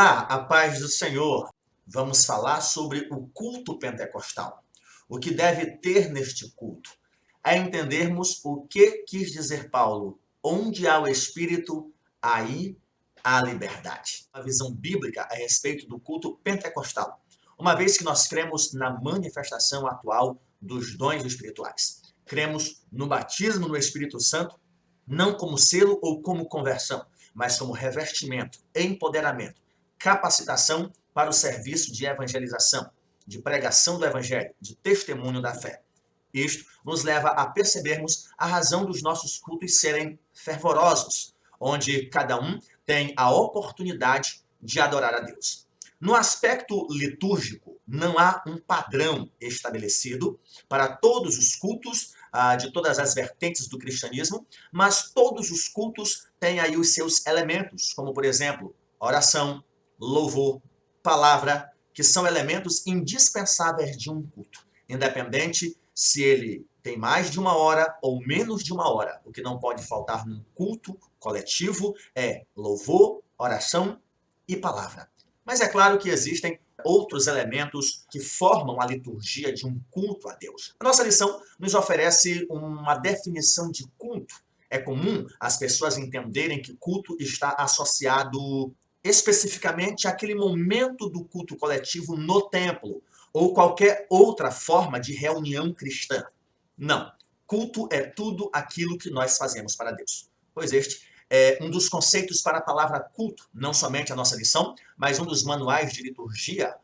Olá, a paz do Senhor. Vamos falar sobre o culto pentecostal. O que deve ter neste culto é entendermos o que quis dizer Paulo. Onde há o Espírito, aí há liberdade. Uma visão bíblica a respeito do culto pentecostal, uma vez que nós cremos na manifestação atual dos dons espirituais. Cremos no batismo no Espírito Santo, não como selo ou como conversão, mas como revestimento, empoderamento, capacitação para o serviço de evangelização, de pregação do evangelho, de testemunho da fé. Isto nos leva a percebermos a razão dos nossos cultos serem fervorosos, onde cada um tem a oportunidade de adorar a Deus. No aspecto litúrgico, não há um padrão estabelecido para todos os cultos de todas as vertentes do cristianismo, mas todos os cultos têm aí os seus elementos, como, por exemplo, oração, louvor, palavra, que são elementos indispensáveis de um culto, independente se ele tem mais de uma hora ou menos de uma hora. O que não pode faltar num culto coletivo é louvor, oração e palavra. Mas é claro que existem outros elementos que formam a liturgia de um culto a Deus. A nossa lição nos oferece uma definição de culto. É comum as pessoas entenderem que culto está associado especificamente àquele momento do culto coletivo no templo, ou qualquer outra forma de reunião cristã. Não. Culto é tudo aquilo que nós fazemos para Deus. Pois este é um dos conceitos para a palavra culto, não somente a nossa lição, mas um dos manuais de liturgia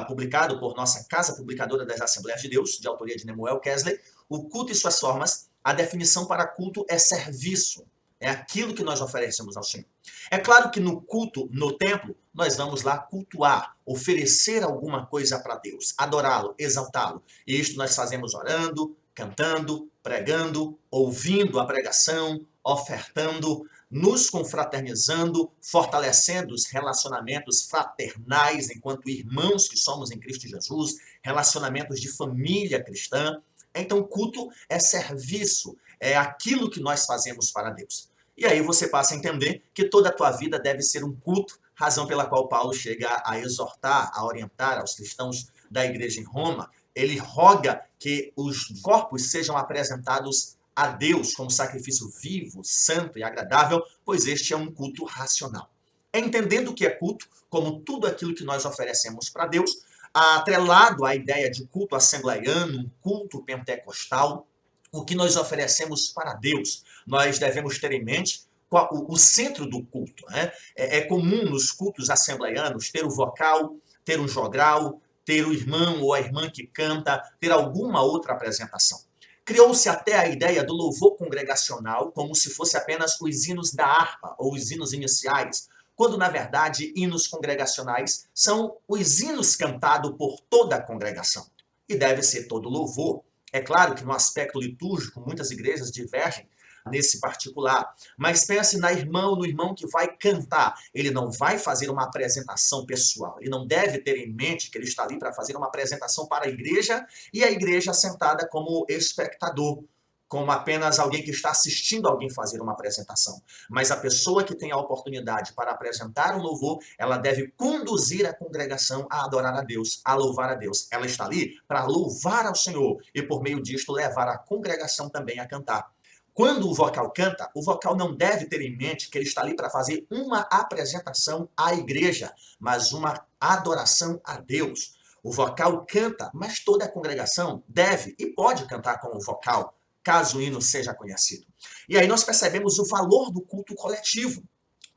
publicado por nossa Casa Publicadora das Assembleias de Deus, de autoria de Nemuel Kesley. O culto e suas formas, a definição para culto é serviço. É aquilo que nós oferecemos ao Senhor. É claro que no culto, no templo, nós vamos lá cultuar, oferecer alguma coisa para Deus, adorá-lo, exaltá-lo. E isto nós fazemos orando, cantando, pregando, ouvindo a pregação, ofertando, nos confraternizando, fortalecendo os relacionamentos fraternais enquanto irmãos que somos em Cristo Jesus, relacionamentos de família cristã. Então, culto é serviço, é aquilo que nós fazemos para Deus. E aí você passa a entender que toda a tua vida deve ser um culto, razão pela qual Paulo chega a exortar, a orientar aos cristãos da igreja em Roma. Ele roga que os corpos sejam apresentados a Deus como sacrifício vivo, santo e agradável, pois este é um culto racional. Entendendo o que é culto, como tudo aquilo que nós oferecemos para Deus, atrelado à ideia de culto assembleiano, um culto pentecostal, o que nós oferecemos para Deus, nós devemos ter em mente o centro do culto. Né? É comum nos cultos assembleianos ter o vocal, ter um jogral, ter o irmão ou a irmã que canta, ter alguma outra apresentação. Criou-se até a ideia do louvor congregacional como se fosse apenas os hinos da harpa ou os hinos iniciais, quando, na verdade, hinos congregacionais são os hinos cantados por toda a congregação. E deve ser todo louvor. É claro que no aspecto litúrgico, muitas igrejas divergem nesse particular, mas pense na irmã ou no irmão que vai cantar. Ele não vai fazer uma apresentação pessoal, ele não deve ter em mente que ele está ali para fazer uma apresentação para a igreja e a igreja sentada como espectador, como apenas alguém que está assistindo alguém fazer uma apresentação. Mas a pessoa que tem a oportunidade para apresentar um louvor, ela deve conduzir a congregação a adorar a Deus, a louvar a Deus. Ela está ali para louvar ao Senhor e, por meio disto, levar a congregação também a cantar. Quando o vocal canta, o vocal não deve ter em mente que ele está ali para fazer uma apresentação à igreja, mas uma adoração a Deus. O vocal canta, mas toda a congregação deve e pode cantar com o vocal, caso o hino seja conhecido. E aí nós percebemos o valor do culto coletivo,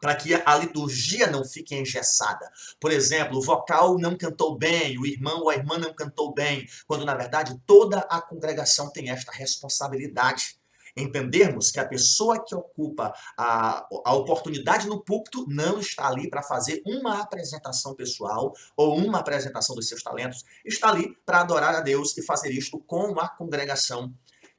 para que a liturgia não fique engessada. Por exemplo, o vocal não cantou bem, o irmão ou a irmã não cantou bem, quando na verdade toda a congregação tem esta responsabilidade. Entendermos que a pessoa que ocupa a oportunidade no púlpito não está ali para fazer uma apresentação pessoal ou uma apresentação dos seus talentos, está ali para adorar a Deus e fazer isto com a congregação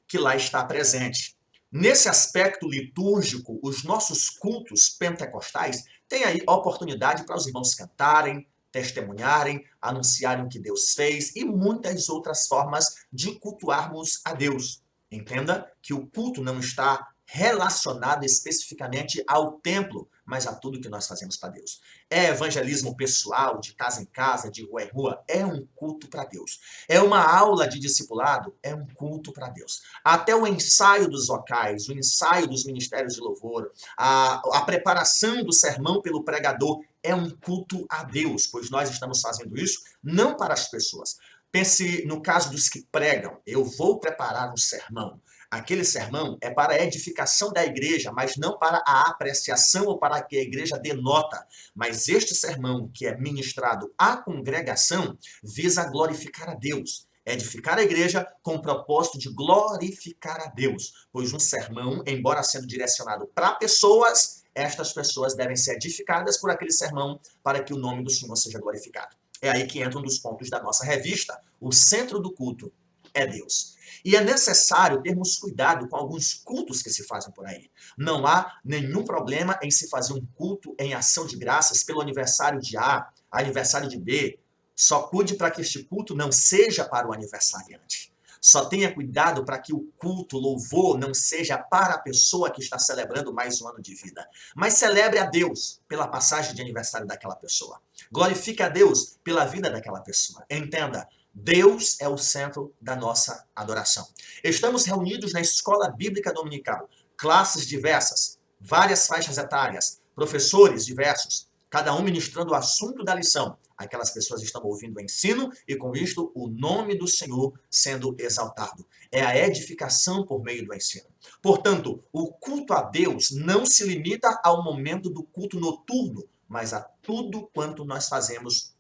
que lá está presente. Nesse aspecto litúrgico, os nossos cultos pentecostais têm aí oportunidade para os irmãos cantarem, testemunharem, anunciarem o que Deus fez e muitas outras formas de cultuarmos a Deus. Entenda que o culto não está relacionado especificamente ao templo, mas a tudo que nós fazemos para Deus. É evangelismo pessoal, de casa em casa, de rua em rua, é um culto para Deus. É uma aula de discipulado, é um culto para Deus. Até o ensaio dos vocais, o ensaio dos ministérios de louvor, a preparação do sermão pelo pregador, é um culto a Deus, pois nós estamos fazendo isso não para as pessoas. Pense no caso dos que pregam. Eu vou preparar um sermão. Aquele sermão é para a edificação da igreja, mas não para a apreciação ou para que a igreja dê nota. Mas este sermão que é ministrado à congregação visa glorificar a Deus. Edificar a igreja com o propósito de glorificar a Deus. Pois um sermão, embora sendo direcionado para pessoas, estas pessoas devem ser edificadas por aquele sermão para que o nome do Senhor seja glorificado. É aí que entra um dos pontos da nossa revista. O centro do culto é Deus. E é necessário termos cuidado com alguns cultos que se fazem por aí. Não há nenhum problema em se fazer um culto em ação de graças pelo aniversário de A, aniversário de B. Só cuide para que este culto não seja para o aniversariante. Só tenha cuidado para que o culto, o louvor, não seja para a pessoa que está celebrando mais um ano de vida. Mas celebre a Deus pela passagem de aniversário daquela pessoa. Glorifique a Deus pela vida daquela pessoa. Entenda, Deus é o centro da nossa adoração. Estamos reunidos na Escola Bíblica Dominical. Classes diversas, várias faixas etárias, professores diversos, cada um ministrando o assunto da lição. Aquelas pessoas estão ouvindo o ensino e, com isto, o nome do Senhor sendo exaltado. É a edificação por meio do ensino. Portanto, o culto a Deus não se limita ao momento do culto noturno, mas a tudo quanto nós fazemos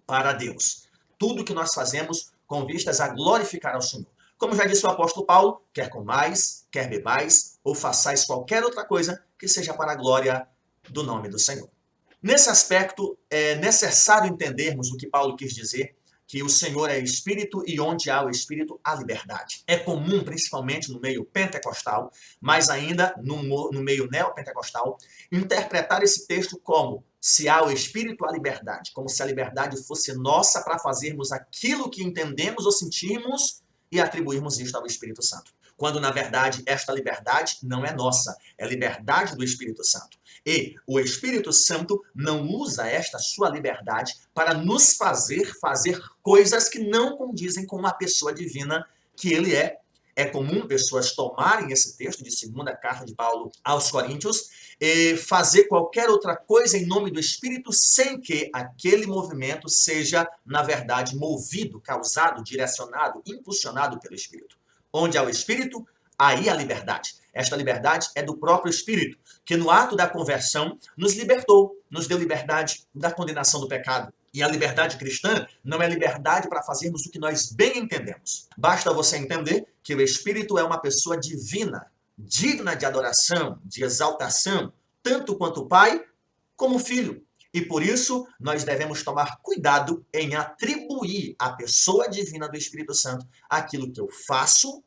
para Deus. Tudo que nós fazemos com vistas a glorificar ao Senhor. Como já disse o apóstolo Paulo, quer comais, quer bebais, ou façais qualquer outra coisa que seja para a glória do nome do Senhor. Nesse aspecto, é necessário entendermos o que Paulo quis dizer, que o Senhor é Espírito e onde há o Espírito, há liberdade. É comum, principalmente no meio pentecostal, mas ainda no meio neopentecostal, interpretar esse texto como se há o Espírito, há liberdade. Como se a liberdade fosse nossa para fazermos aquilo que entendemos ou sentimos e atribuirmos isto ao Espírito Santo. Quando, na verdade, esta liberdade não é nossa, é liberdade do Espírito Santo. E o Espírito Santo não usa esta sua liberdade para nos fazer coisas que não condizem com a pessoa divina que ele é. É comum pessoas tomarem esse texto de segunda carta de Paulo aos Coríntios e fazer qualquer outra coisa em nome do Espírito sem que aquele movimento seja, na verdade, movido, causado, direcionado, impulsionado pelo Espírito. Onde há o Espírito, aí há liberdade. Esta liberdade é do próprio Espírito, que no ato da conversão nos libertou, nos deu liberdade da condenação do pecado. E a liberdade cristã não é liberdade para fazermos o que nós bem entendemos. Basta você entender que o Espírito é uma pessoa divina, digna de adoração, de exaltação, tanto quanto o Pai como o Filho. E por isso, nós devemos tomar cuidado em atribuir à pessoa divina do Espírito Santo aquilo que eu faço,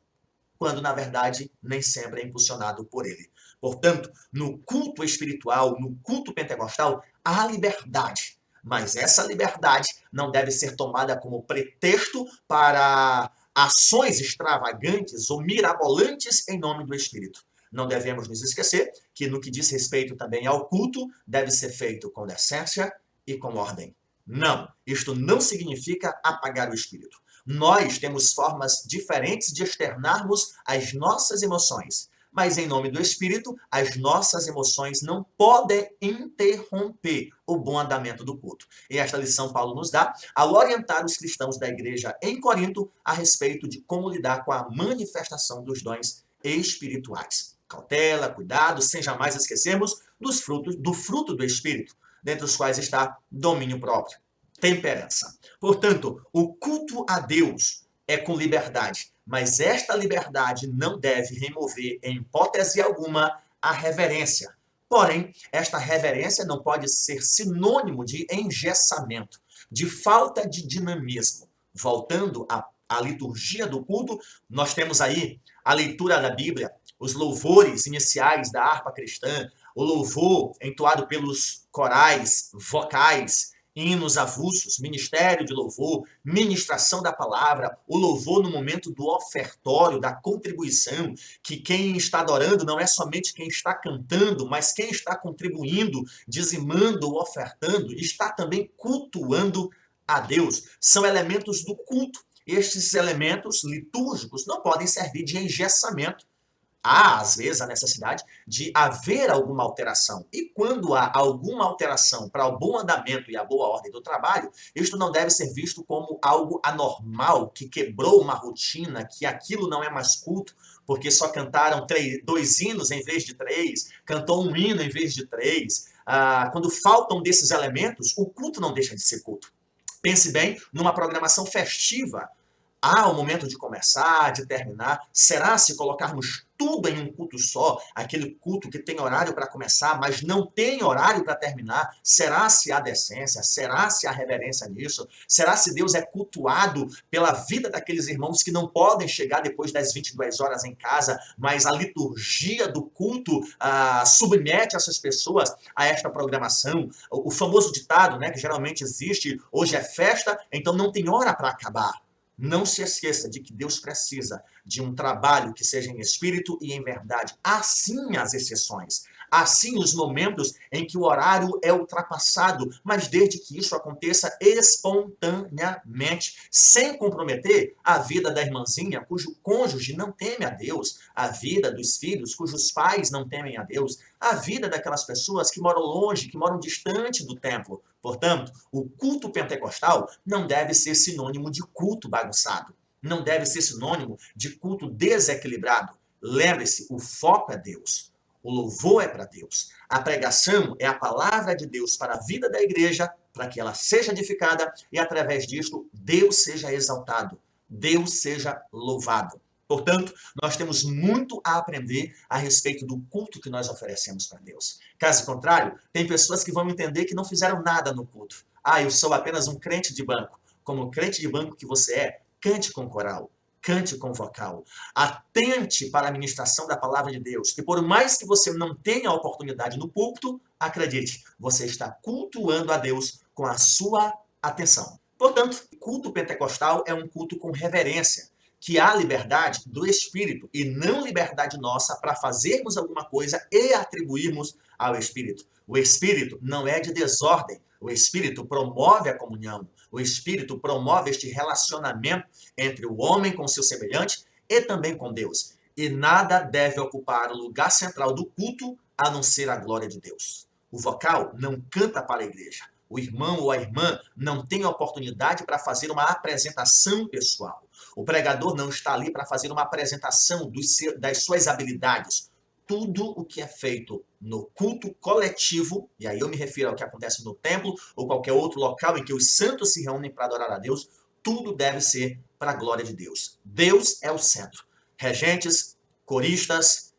quando, na verdade, nem sempre é impulsionado por ele. Portanto, no culto espiritual, no culto pentecostal, há liberdade. Mas essa liberdade não deve ser tomada como pretexto para ações extravagantes ou mirabolantes em nome do Espírito. Não devemos nos esquecer que no que diz respeito também ao culto, deve ser feito com decência e com ordem. Não, isto não significa apagar o Espírito. Nós temos formas diferentes de externarmos as nossas emoções. Mas em nome do Espírito, as nossas emoções não podem interromper o bom andamento do culto. E esta lição Paulo nos dá ao orientar os cristãos da igreja em Corinto a respeito de como lidar com a manifestação dos dons espirituais. Cautela, cuidado, sem jamais esquecermos do fruto do Espírito, dentre os quais está domínio próprio, temperança. Portanto, o culto a Deus é com liberdade, mas esta liberdade não deve remover, em hipótese alguma, a reverência. Porém, esta reverência não pode ser sinônimo de engessamento, de falta de dinamismo. Voltando à liturgia do culto, nós temos aí a leitura da Bíblia, os louvores iniciais da harpa cristã, o louvor entoado pelos corais, vocais, hinos avulsos, ministério de louvor, ministração da palavra, o louvor no momento do ofertório, da contribuição, que quem está adorando não é somente quem está cantando, mas quem está contribuindo, dizimando ou ofertando, está também cultuando a Deus. São elementos do culto. Estes elementos litúrgicos não podem servir de engessamento. Há, às vezes, a necessidade de haver alguma alteração. E quando há alguma alteração para o bom andamento e a boa ordem do trabalho, isto não deve ser visto como algo anormal, que quebrou uma rotina, que aquilo não é mais culto, porque só cantaram dois hinos em vez de três, cantou um hino em vez de três. Quando faltam desses elementos, o culto não deixa de ser culto. Pense bem numa programação festiva. Há o momento de começar, de terminar. Será se colocarmos tudo em um culto só, aquele culto que tem horário para começar, mas não tem horário para terminar? Será se há decência? Será se há reverência nisso? Será se Deus é cultuado pela vida daqueles irmãos que não podem chegar depois das 22 horas em casa, mas a liturgia do culto submete essas pessoas a esta programação? O famoso ditado, né, que geralmente existe, hoje é festa, então não tem hora para acabar. Não se esqueça de que Deus precisa de um trabalho que seja em espírito e em verdade. Assim as exceções, assim os momentos em que o horário é ultrapassado, mas desde que isso aconteça espontaneamente, sem comprometer a vida da irmãzinha cujo cônjuge não teme a Deus, a vida dos filhos cujos pais não temem a Deus, a vida daquelas pessoas que moram longe, que moram distante do templo. Portanto, o culto pentecostal não deve ser sinônimo de culto bagunçado. Não deve ser sinônimo de culto desequilibrado. Lembre-se, o foco é Deus. O louvor é para Deus. A pregação é a palavra de Deus para a vida da igreja, para que ela seja edificada e, através disto, Deus seja exaltado, Deus seja louvado. Portanto, nós temos muito a aprender a respeito do culto que nós oferecemos para Deus. Caso contrário, tem pessoas que vão entender que não fizeram nada no culto. Eu sou apenas um crente de banco. Como crente de banco que você é, cante com coral, cante com vocal. Atente para a ministração da palavra de Deus. E por mais que você não tenha a oportunidade no púlpito, acredite, você está cultuando a Deus com a sua atenção. Portanto, o culto pentecostal é um culto com reverência, que há liberdade do Espírito e não liberdade nossa para fazermos alguma coisa e atribuirmos ao Espírito. O Espírito não é de desordem. O Espírito promove a comunhão. O Espírito promove este relacionamento entre o homem com seu semelhante e também com Deus. E nada deve ocupar o lugar central do culto a não ser a glória de Deus. O vocal não canta para a igreja. O irmão ou a irmã não tem oportunidade para fazer uma apresentação pessoal. O pregador não está ali para fazer uma apresentação das suas habilidades. Tudo o que é feito no culto coletivo, e aí eu me refiro ao que acontece no templo ou qualquer outro local em que os santos se reúnem para adorar a Deus, tudo deve ser para a glória de Deus. Deus é o centro. Regentes, coristas,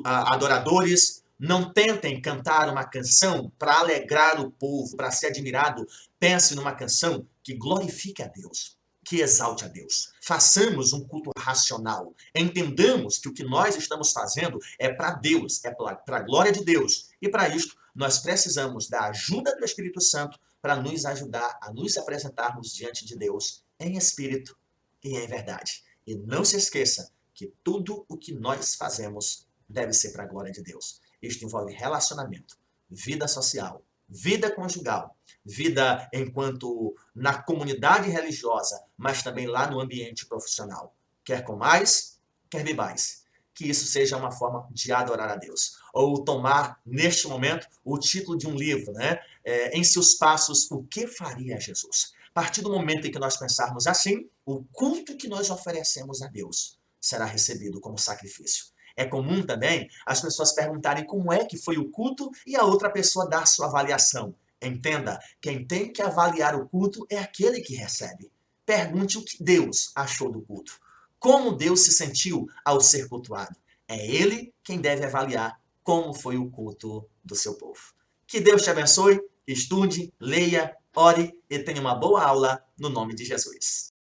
adoradores, não tentem cantar uma canção para alegrar o povo, para ser admirado. Pense numa canção que glorifique a Deus, que exalte a Deus. Façamos um culto racional. Entendamos que o que nós estamos fazendo é para Deus, é para a glória de Deus. E para isto, nós precisamos da ajuda do Espírito Santo para nos ajudar a nos apresentarmos diante de Deus em espírito e em verdade. E não se esqueça que tudo o que nós fazemos deve ser para a glória de Deus. Isto envolve relacionamento, vida social, vida conjugal, vida enquanto na comunidade religiosa, mas também lá no ambiente profissional. Quer comais, quer bebais. Que isso seja uma forma de adorar a Deus. Ou tomar, neste momento, o título de um livro, né? Em seus passos, o que faria Jesus? A partir do momento em que nós pensarmos assim, o culto que nós oferecemos a Deus será recebido como sacrifício. É comum também as pessoas perguntarem como é que foi o culto e a outra pessoa dar sua avaliação. Entenda, quem tem que avaliar o culto é aquele que recebe. Pergunte o que Deus achou do culto. Como Deus se sentiu ao ser cultuado. É Ele quem deve avaliar como foi o culto do seu povo. Que Deus te abençoe, estude, leia, ore e tenha uma boa aula no nome de Jesus.